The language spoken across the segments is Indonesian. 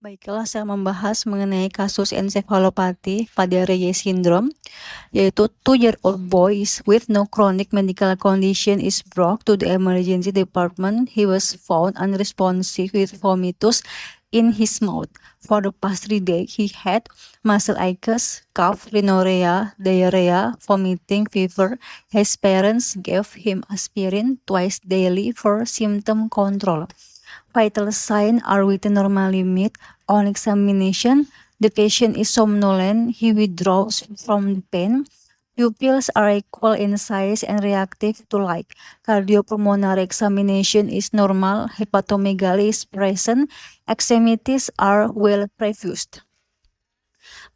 Baiklah, saya membahas mengenai kasus ensefalopati pada Reye syndrome, yaitu 2-year-old boy with no chronic medical condition is brought to the emergency department. He was found unresponsive with vomitus in his mouth. For the past 3 days, he had muscle aches, cough, rhinorrhea, diarrhea, vomiting, fever. His parents gave him aspirin twice daily for symptom control. Vital signs are within normal limit. On examination, the patient is somnolent. He withdraws from the pain. Pupils are equal in size and reactive to light. Cardiopulmonary examination is normal. Hepatomegaly is present. Extremities are well perfused.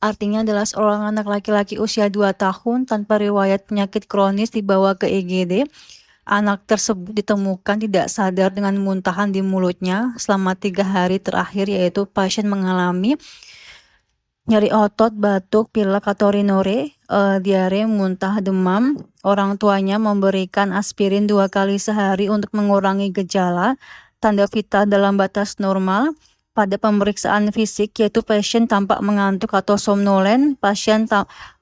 Artinya adalah seorang anak laki-laki usia 2 tahun tanpa riwayat penyakit kronis dibawa ke IGD. Anak tersebut ditemukan tidak sadar dengan muntahan di mulutnya selama 3 hari terakhir, yaitu pasien mengalami nyeri otot, batuk, pilek atau rhinore, diare, muntah, demam. Orang tuanya memberikan aspirin 2 kali sehari untuk mengurangi gejala. Tanda vital dalam batas normal. Pada pemeriksaan fisik, yaitu pasien tampak mengantuk atau somnolen. Pasien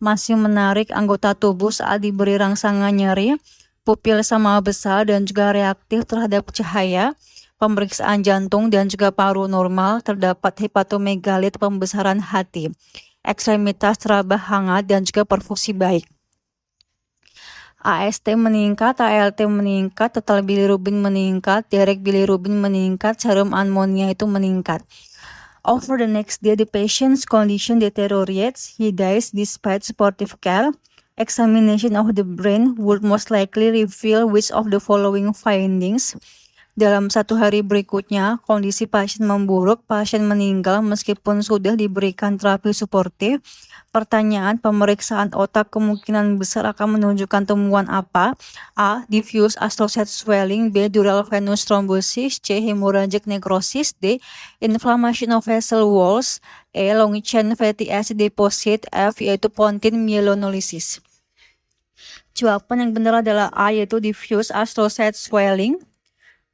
masih menarik anggota tubuh saat diberi rangsangan nyeri. Pupil sama besar dan juga reaktif terhadap cahaya. Pemeriksaan jantung dan juga paru normal. Terdapat hepatomegalit, pembesaran hati. Ekstremitas teraba hangat dan juga perfusi baik. AST meningkat, ALT meningkat, total bilirubin meningkat, direct bilirubin meningkat, serum amonia itu meningkat. Over the next day, the patient's condition deteriorates. He dies despite supportive care. Examination of the brain would most likely reveal which of the following findings. Dalam 1 hari berikutnya, kondisi pasien memburuk, pasien meninggal meskipun sudah diberikan terapi suportif. Pertanyaan pemeriksaan otak kemungkinan besar akan menunjukkan temuan apa? A. Diffuse associated swelling. B. Dural venous thrombosis. C. Hemorrhagic necrosis. D. Inflammation of vessel walls. E. Long chain fatty acid deposit. F. Yaitu pontine myelinolysis. Jawaban yang benar adalah A, yaitu diffuse associated swelling.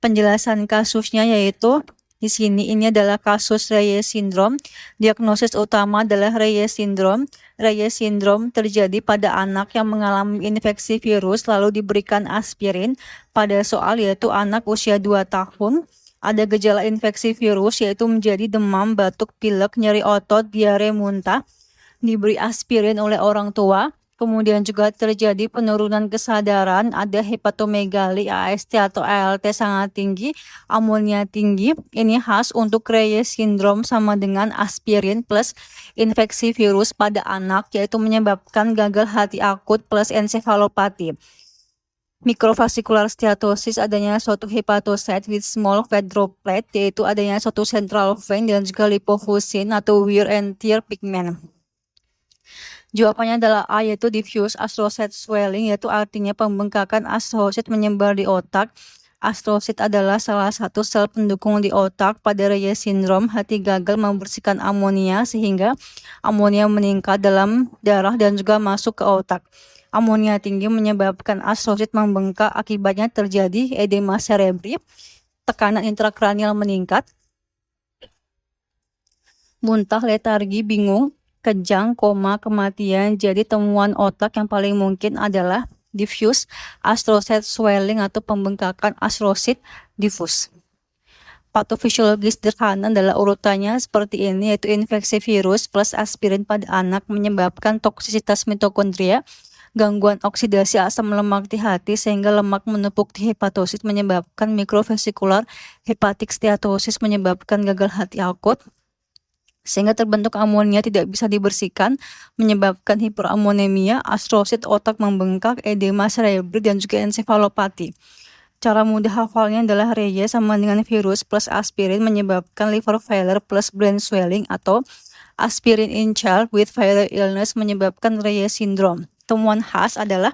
Penjelasan kasusnya yaitu di sini ini adalah kasus Reye syndrome. Diagnosis utama adalah Reye syndrome. Reye syndrome terjadi pada anak yang mengalami infeksi virus lalu diberikan aspirin. Pada soal yaitu anak usia 2 tahun. Ada gejala infeksi virus yaitu menjadi demam, batuk, pilek, nyeri otot, diare, muntah. Diberi aspirin oleh orang tua. Kemudian juga terjadi penurunan kesadaran, ada hepatomegali, AST atau ALT sangat tinggi, amonia tinggi. Ini khas untuk Reye syndrome sama dengan aspirin plus infeksi virus pada anak, yaitu menyebabkan gagal hati akut plus ensefalopati. Microvascular steatosis, adanya suatu hepatocyte with small fat droplet, yaitu adanya suatu central vein dan juga lipofusin atau wear and tear pigment. Jawabannya adalah A, yaitu diffuse associated swelling, yaitu artinya pembengkakan astrosit menyebar di otak. Astrosit adalah salah satu sel pendukung di otak. Pada Reye syndrome, hati gagal membersihkan amonia sehingga amonia meningkat dalam darah dan juga masuk ke otak. Amonia tinggi menyebabkan astrosit membengkak, akibatnya terjadi edema cerebri, tekanan intrakranial meningkat, muntah, letargi, bingung, kejang, koma, kematian. Jadi temuan otak yang paling mungkin adalah diffuse associated swelling atau pembengkakan astrosit diffuse. Patofisiologi sederhana adalah urutannya seperti ini, yaitu infeksi virus plus aspirin pada anak menyebabkan toksisitas mitokondria, gangguan oksidasi asam lemak di hati sehingga lemak menumpuk di hepatosit menyebabkan microvascular hepatic steatosis menyebabkan gagal hati akut, sehingga terbentuk amonia tidak bisa dibersihkan, menyebabkan hiperamonemia, astrosit otak membengkak, edema cerebri, dan juga ensefalopati. Cara mudah hafalnya adalah Reye sama dengan virus plus aspirin menyebabkan liver failure plus brain swelling, atau aspirin in child with viral illness menyebabkan Reye syndrome. Temuan khas adalah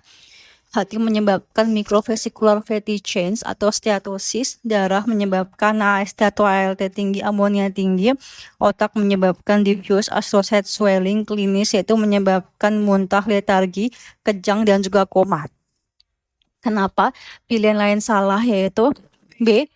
hati menyebabkan microvascular fatty change atau steatosis, darah menyebabkan AST atau ALT tinggi, amonia tinggi, otak menyebabkan diffuse associated swelling, klinis yaitu menyebabkan muntah, letargi, kejang, dan juga koma. Kenapa pilihan lain salah, yaitu B,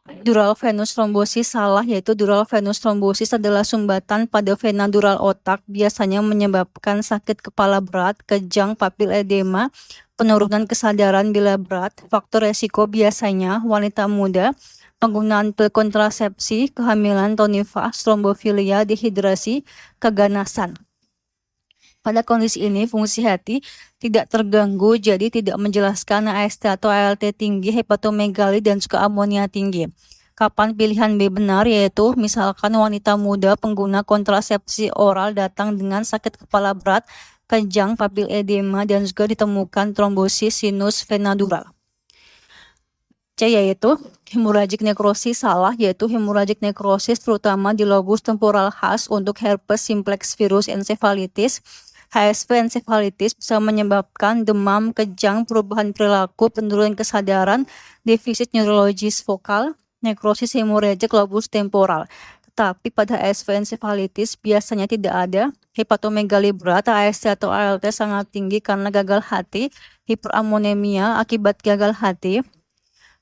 Dural venous thrombosis salah, yaitu dural venous thrombosis adalah sumbatan pada vena dural otak, biasanya menyebabkan sakit kepala berat, kejang, papil edema, penurunan kesadaran bila berat. Faktor resiko biasanya wanita muda, penggunaan pil kontrasepsi, kehamilan, tonifas, trombofilia, dehidrasi, keganasan. Pada kondisi ini, fungsi hati tidak terganggu, jadi tidak menjelaskan AST atau ALT tinggi, hepatomegali, dan juga amonia tinggi. Kapan pilihan B benar, yaitu misalkan wanita muda pengguna kontrasepsi oral datang dengan sakit kepala berat, kejang, papil edema, dan juga ditemukan trombosis sinus vena dural. C yaitu hemorrhagic necrosis salah, yaitu hemorrhagic necrosis terutama di lobus temporal khas untuk herpes simplex virus encephalitis. HSV encephalitis bisa menyebabkan demam, kejang, perubahan perilaku, penurunan kesadaran, defisit neurologis vokal, nekrosis hemorrhagic lobus temporal. Tetapi pada HSV encephalitis biasanya tidak ada hepatomegali berat, AST atau ALT sangat tinggi karena gagal hati, hiperamonemia akibat gagal hati.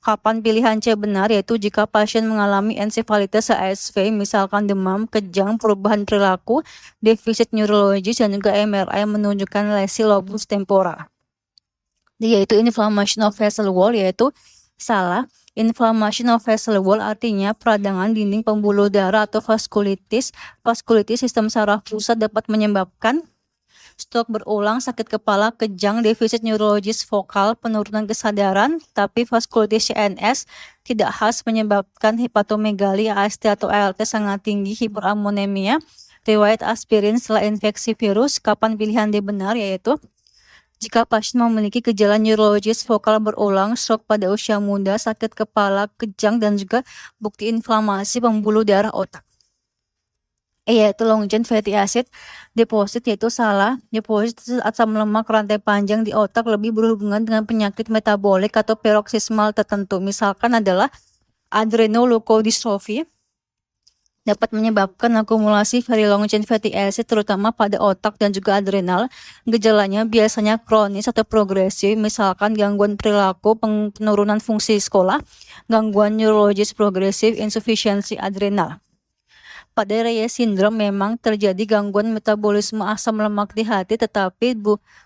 Kapan pilihan C benar, yaitu jika pasien mengalami encephalitis HSV, misalkan demam, kejang, perubahan perilaku, defisit neurologis, dan juga MRI menunjukkan lesi lobus temporal. Yaitu inflammation of vessel wall, yaitu salah. Inflammation of vessel wall artinya peradangan dinding pembuluh darah atau vaskulitis. Vaskulitis sistem saraf pusat dapat menyebabkan stroke berulang, sakit kepala, kejang, defisit neurologis vokal, penurunan kesadaran, tapi vaskulitis CNS tidak khas menyebabkan hepatomegali, AST atau ALT sangat tinggi, hiperamonemia, riwayat aspirin setelah infeksi virus. Kapan pilihan D benar, yaitu jika pasien memiliki gejala neurologis vokal berulang, stroke pada usia muda, sakit kepala, kejang, dan juga bukti inflamasi pembuluh darah otak. Yaitu long chain fatty acid deposit, yaitu salah. Deposit asam lemak rantai panjang di otak lebih berhubungan dengan penyakit metabolik atau paroksismal tertentu, misalkan adalah adrenoleukodystrophy, dapat menyebabkan akumulasi very long chain fatty acid terutama pada otak dan juga adrenal. Gejalanya biasanya kronis atau progresif, misalkan gangguan perilaku, penurunan fungsi sekolah, gangguan neurologis progresif, insufisiensi adrenal. Pada Reyes syndrome memang terjadi gangguan metabolisme asam lemak di hati, tetapi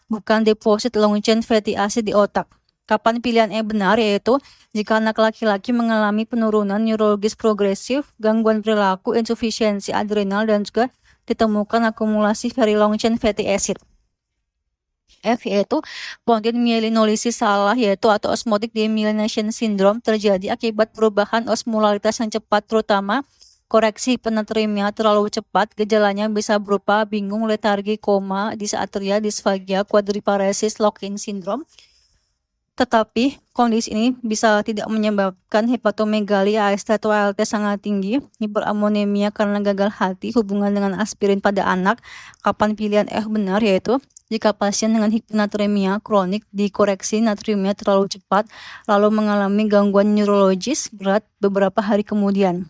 bukan deposit long chain fatty acid di otak. Kapan pilihan E benar, yaitu jika anak laki-laki mengalami penurunan neurologis progresif, gangguan perilaku, insufisiensi adrenal, dan juga ditemukan akumulasi very long chain fatty acid. F yaitu spontaneous myelinolysis salah, yaitu atau osmotic demyelination syndrome terjadi akibat perubahan osmolaritas yang cepat, terutama koreksi penatriumnya terlalu cepat. Gejalanya bisa berupa bingung, letargi, koma, dysarthria, disfagia, quadriparesis, lock-in syndrome. Tetapi kondisi ini bisa tidak menyebabkan hepatomegali, AST atau ALT sangat tinggi, hiperamonemia karena gagal hati, hubungan dengan aspirin pada anak. Kapan pilihan F benar, yaitu jika pasien dengan hiponatremia kronik dikoreksi natriumnya terlalu cepat, lalu mengalami gangguan neurologis berat beberapa hari kemudian.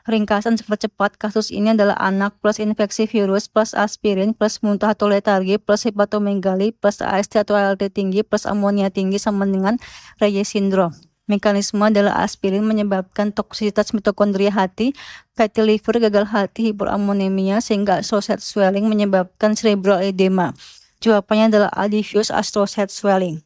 Ringkasan sepercepat kasus ini adalah anak plus infeksi virus plus aspirin plus muntah atau letargi plus hepatomegali plus AST atau ALT tinggi plus amonia tinggi sama dengan Reyes syndrome. Mekanisme adalah aspirin menyebabkan toksisitas mitokondria hati, fatty liver, gagal hati, hiperamonemia, sehingga astrocyte swelling menyebabkan cerebral edema. Jawabannya adalah diffuse astrocyte swelling.